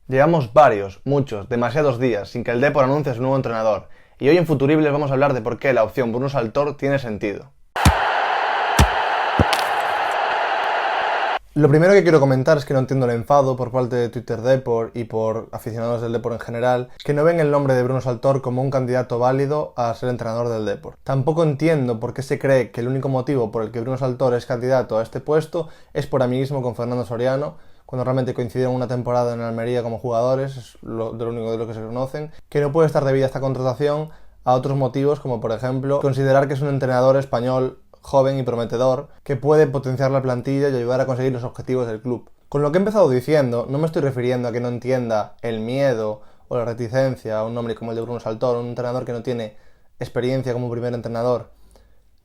Llevamos muchos, demasiados días sin que el Depor anuncie su nuevo entrenador, y hoy en Futuribles vamos a hablar de por qué la opción Bruno Saltor tiene sentido. Lo primero que quiero comentar es que no entiendo el enfado por parte de Twitter Depor y por aficionados del Depor en general, que no ven el nombre de Bruno Saltor como un candidato válido a ser entrenador del Depor. Tampoco entiendo por qué se cree que el único motivo por el que Bruno Saltor es candidato a este puesto es por amiguismo con Fernando Soriano, cuando realmente coincidieron una temporada en Almería como jugadores, es de lo único de lo que se conocen, que no puede estar debida esta contratación a otros motivos, como por ejemplo considerar que es un entrenador español joven y prometedor que puede potenciar la plantilla y ayudar a conseguir los objetivos del club. Con lo que he empezado diciendo, no me estoy refiriendo a que no entienda el miedo o la reticencia a un nombre como el de Bruno Saltor, un entrenador que no tiene experiencia como primer entrenador.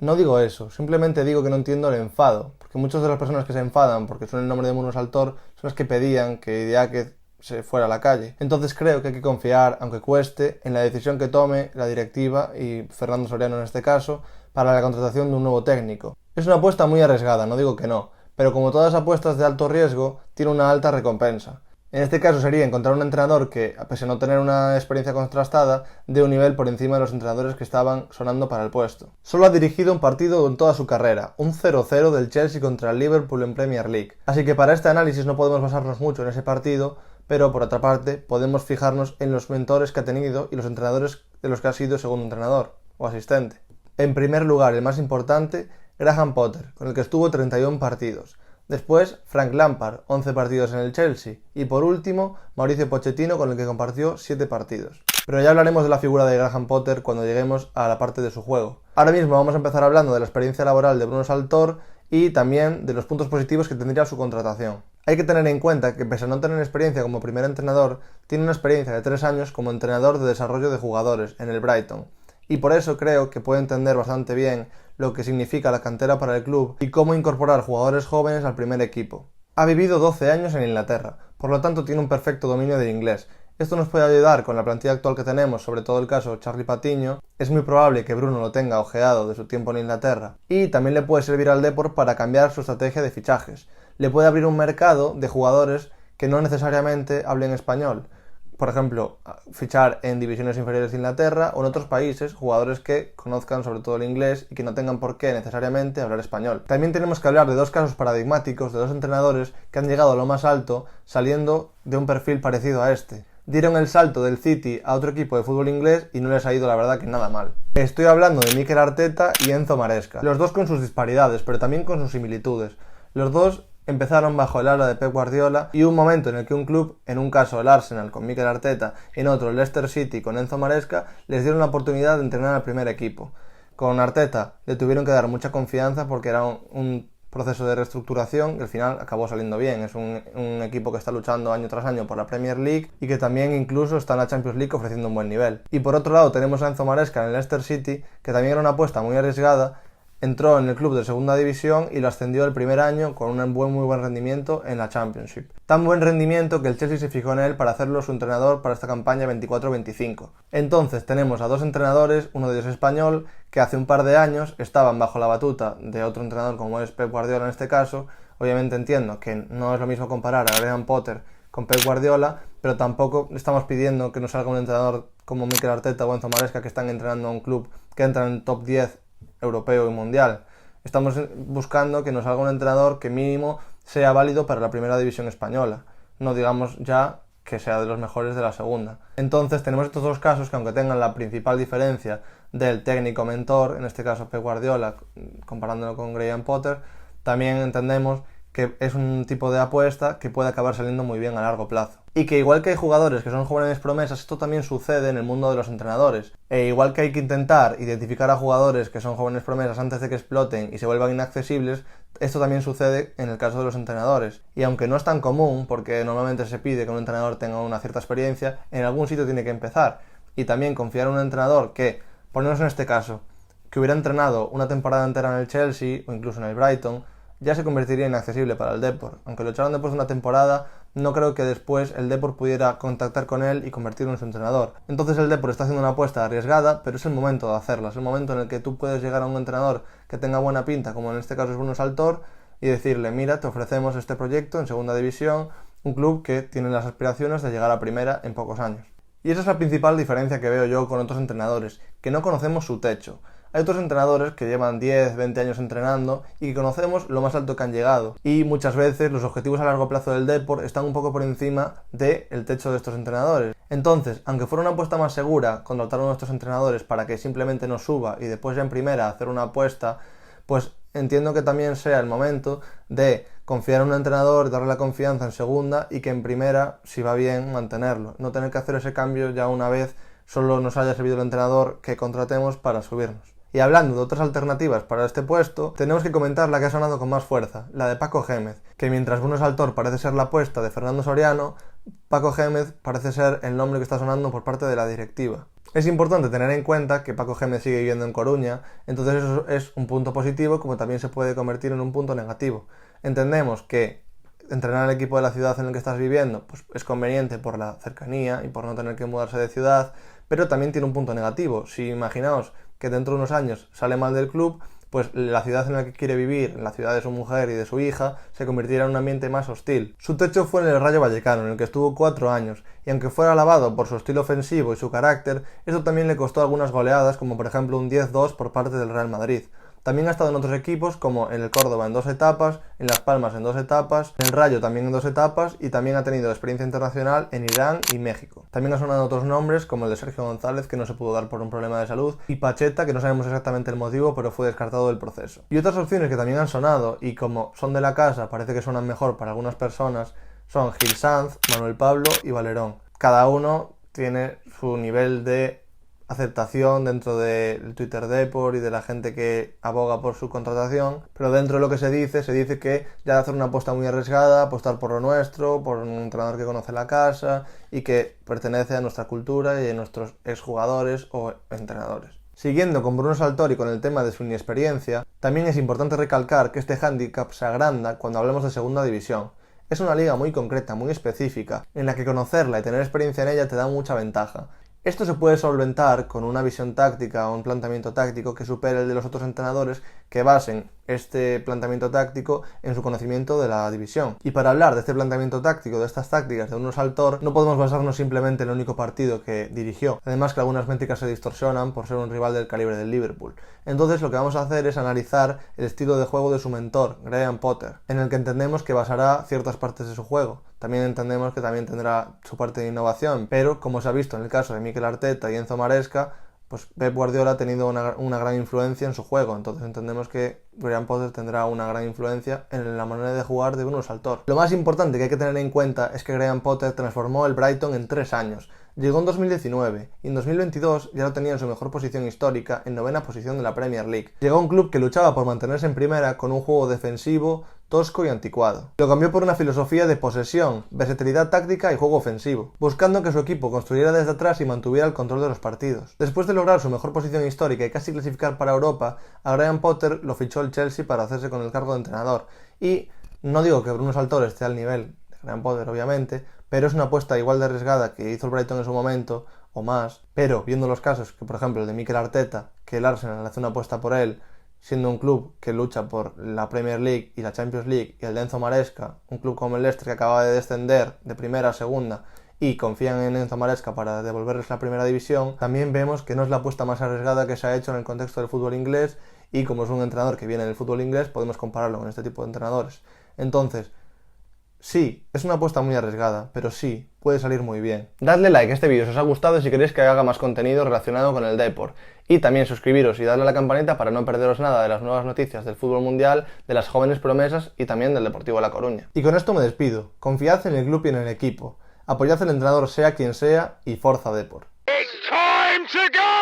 No digo eso, simplemente digo que no entiendo el enfado, porque muchas de las personas que se enfadan porque suena el nombre de Bruno Saltor son las que pedían que Idiáquez se fuera a la calle. Entonces creo que hay que confiar, aunque cueste, en la decisión que tome la directiva y Fernando Soriano en este caso, para la contratación de un nuevo técnico. Es una apuesta muy arriesgada, no digo que no, pero como todas las apuestas de alto riesgo, tiene una alta recompensa. En este caso sería encontrar un entrenador que, pese a no tener una experiencia contrastada, dé un nivel por encima de los entrenadores que estaban sonando para el puesto. Solo ha dirigido un partido en toda su carrera, un 0-0 del Chelsea contra el Liverpool en Premier League. Así que para este análisis no podemos basarnos mucho en ese partido, pero por otra parte podemos fijarnos en los mentores que ha tenido y los entrenadores de los que ha sido segundo entrenador o asistente. En primer lugar, el más importante, Graham Potter, con el que estuvo 31 partidos. Después, Frank Lampard, 11 partidos en el Chelsea. Y por último, Mauricio Pochettino, con el que compartió 7 partidos. Pero ya hablaremos de la figura de Graham Potter cuando lleguemos a la parte de su juego. Ahora mismo vamos a empezar hablando de la experiencia laboral de Bruno Saltor y también de los puntos positivos que tendría su contratación. Hay que tener en cuenta que, pese a no tener experiencia como primer entrenador, tiene una experiencia de 3 años como entrenador de desarrollo de jugadores en el Brighton. Y por eso creo que puede entender bastante bien lo que significa la cantera para el club y cómo incorporar jugadores jóvenes al primer equipo. Ha vivido 12 años en Inglaterra, por lo tanto tiene un perfecto dominio del inglés. Esto nos puede ayudar con la plantilla actual que tenemos, sobre todo el caso Charlie Patiño. Es muy probable que Bruno lo tenga ojeado de su tiempo en Inglaterra. Y también le puede servir al Depor para cambiar su estrategia de fichajes. Le puede abrir un mercado de jugadores que no necesariamente hablen español. Por ejemplo, fichar en divisiones inferiores de Inglaterra o en otros países jugadores que conozcan sobre todo el inglés y que no tengan por qué necesariamente hablar español. También tenemos que hablar de dos casos paradigmáticos de dos entrenadores que han llegado a lo más alto saliendo de un perfil parecido a este. Dieron el salto del City a otro equipo de fútbol inglés y no les ha ido la verdad que nada mal. Estoy hablando de Mikel Arteta y Enzo Maresca. Los dos con sus disparidades, pero también con sus similitudes. Los dos empezaron bajo el ala de Pep Guardiola y hubo un momento en el que un club, en un caso el Arsenal con Mikel Arteta y en otro el Leicester City con Enzo Maresca, les dieron la oportunidad de entrenar al primer equipo. Con Arteta le tuvieron que dar mucha confianza porque era un proceso de reestructuración y al final acabó saliendo bien. Es un equipo que está luchando año tras año por la Premier League y que también incluso está en la Champions League ofreciendo un buen nivel. Y por otro lado tenemos a Enzo Maresca en el Leicester City, que también era una apuesta muy arriesgada. Entró en el club de segunda división y lo ascendió el primer año con un muy buen rendimiento en la Championship. Tan buen rendimiento que el Chelsea se fijó en él para hacerlo su entrenador para esta campaña 24-25. Entonces tenemos a dos entrenadores, uno de ellos español, que hace un par de años estaban bajo la batuta de otro entrenador como es Pep Guardiola en este caso. Obviamente entiendo que no es lo mismo comparar a Graham Potter con Pep Guardiola, pero tampoco estamos pidiendo que nos salga un entrenador como Mikel Arteta o Enzo Maresca que están entrenando a un club que entra en el top 10 europeo y mundial. Estamos buscando que nos salga un entrenador que mínimo sea válido para la primera división española, no digamos ya que sea de los mejores de la segunda. Entonces tenemos estos dos casos que, aunque tengan la principal diferencia del técnico mentor, en este caso Pep Guardiola comparándolo con Graham Potter, también entendemos que es un tipo de apuesta que puede acabar saliendo muy bien a largo plazo. Y que igual que hay jugadores que son jóvenes promesas, esto también sucede en el mundo de los entrenadores. E igual que hay que intentar identificar a jugadores que son jóvenes promesas antes de que exploten y se vuelvan inaccesibles, esto también sucede en el caso de los entrenadores. Y aunque no es tan común, porque normalmente se pide que un entrenador tenga una cierta experiencia, en algún sitio tiene que empezar. Y también confiar en un entrenador que, ponemos en este caso, que hubiera entrenado una temporada entera en el Chelsea o incluso en el Brighton, ya se convertiría inaccesible para el Depor. Aunque lo echaron después de una temporada, no creo que después el Depor pudiera contactar con él y convertirlo en su entrenador. Entonces el Depor está haciendo una apuesta arriesgada, pero es el momento de hacerla. Es el momento en el que tú puedes llegar a un entrenador que tenga buena pinta, como en este caso es Bruno Saltor, y decirle: mira, te ofrecemos este proyecto en segunda división, un club que tiene las aspiraciones de llegar a primera en pocos años. Y esa es la principal diferencia que veo yo con otros entrenadores, que no conocemos su techo. Hay otros entrenadores que llevan 10, 20 años entrenando y que conocemos lo más alto que han llegado. Y muchas veces los objetivos a largo plazo del Depor están un poco por encima del techo de estos entrenadores. Entonces, aunque fuera una apuesta más segura contratar a uno de estos entrenadores para que simplemente nos suba y después ya en primera hacer una apuesta, pues entiendo que también sea el momento de confiar en un entrenador, darle la confianza en segunda y que en primera, si va bien, mantenerlo. No tener que hacer ese cambio ya una vez solo nos haya servido el entrenador que contratemos para subirnos. Y hablando de otras alternativas para este puesto, tenemos que comentar la que ha sonado con más fuerza, la de Paco Gémez, que mientras Bruno Saltor parece ser la apuesta de Fernando Soriano, Paco Gémez parece ser el nombre que está sonando por parte de la directiva. Es importante tener en cuenta que Paco Gémez sigue viviendo en Coruña, entonces eso es un punto positivo como también se puede convertir en un punto negativo. Entendemos que entrenar al equipo de la ciudad en el que estás viviendo pues es conveniente por la cercanía y por no tener que mudarse de ciudad, pero también tiene un punto negativo. Si imaginaos que dentro de unos años sale mal del club, pues la ciudad en la que quiere vivir, la ciudad de su mujer y de su hija, se convirtiera en un ambiente más hostil. Su techo fue en el Rayo Vallecano, en el que estuvo 4 años, y aunque fuera alabado por su estilo ofensivo y su carácter, eso también le costó algunas goleadas, como por ejemplo un 10-2 por parte del Real Madrid. También ha estado en otros equipos como en el Córdoba en 2 etapas, en Las Palmas en 2 etapas, en el Rayo también en 2 etapas y también ha tenido experiencia internacional en Irán y México. También ha sonado otros nombres como el de Sergio González, que no se pudo dar por un problema de salud, y Pacheta, que no sabemos exactamente el motivo, pero fue descartado del proceso. Y otras opciones que también han sonado y como son de la casa parece que suenan mejor para algunas personas son Gil Sanz, Manuel Pablo y Valerón. Cada uno tiene su nivel de aceptación dentro del Twitter Depor y de la gente que aboga por su contratación, pero dentro de lo que se dice que ya de hacer una apuesta muy arriesgada, apostar por lo nuestro, por un entrenador que conoce la casa y que pertenece a nuestra cultura y a nuestros exjugadores o entrenadores. Siguiendo con Bruno Saltor y con el tema de su inexperiencia, también es importante recalcar que este hándicap se agranda cuando hablamos de segunda división. Es una liga muy concreta, muy específica, en la que conocerla y tener experiencia en ella te da mucha ventaja. Esto se puede solventar con una visión táctica o un planteamiento táctico que supere el de los otros entrenadores que basen este planteamiento táctico en su conocimiento de la división. Y para hablar de este planteamiento táctico, de estas tácticas de Bruno Saltor, no podemos basarnos simplemente en el único partido que dirigió. Además que algunas métricas se distorsionan por ser un rival del calibre del Liverpool. Entonces lo que vamos a hacer es analizar el estilo de juego de su mentor, Graham Potter, en el que entendemos que basará ciertas partes de su juego. También entendemos que también tendrá su parte de innovación, pero como se ha visto en el caso de Mikel Arteta y Enzo Maresca, pues Pep Guardiola ha tenido una gran influencia en su juego, entonces entendemos que Graham Potter tendrá una gran influencia en la manera de jugar de Bruno Saltor. Lo más importante que hay que tener en cuenta es que Graham Potter transformó el Brighton en 3 años. Llegó en 2019 y en 2022 ya lo tenía en su mejor posición histórica, en 9ª posición de la Premier League. Llegó a un club que luchaba por mantenerse en primera con un juego defensivo, tosco y anticuado. Lo cambió por una filosofía de posesión, versatilidad táctica y juego ofensivo, buscando que su equipo construyera desde atrás y mantuviera el control de los partidos. Después de lograr su mejor posición histórica y casi clasificar para Europa, a Graham Potter lo fichó el Chelsea para hacerse con el cargo de entrenador. Y no digo que Bruno Saltor esté al nivel de Graham Potter, obviamente, pero es una apuesta igual de arriesgada que hizo el Brighton en su momento, o más. Pero, viendo los casos que, por ejemplo, el de Mikel Arteta, que el Arsenal hace una apuesta por él, siendo un club que lucha por la Premier League y la Champions League, y el de Enzo Maresca, un club como el Leicester que acaba de descender de primera a segunda, y confían en Enzo Maresca para devolverles la primera división, también vemos que no es la apuesta más arriesgada que se ha hecho en el contexto del fútbol inglés, y como es un entrenador que viene del fútbol inglés, podemos compararlo con este tipo de entrenadores. Entonces, sí, es una apuesta muy arriesgada, pero sí, puede salir muy bien. Dadle like a este vídeo si os ha gustado y si queréis que haga más contenido relacionado con el Depor. Y también suscribiros y darle a la campanita para no perderos nada de las nuevas noticias del fútbol mundial, de las jóvenes promesas y también del Deportivo La Coruña. Y con esto me despido. Confiad en el club y en el equipo. Apoyad al entrenador sea quien sea y forza Depor. It's time to go!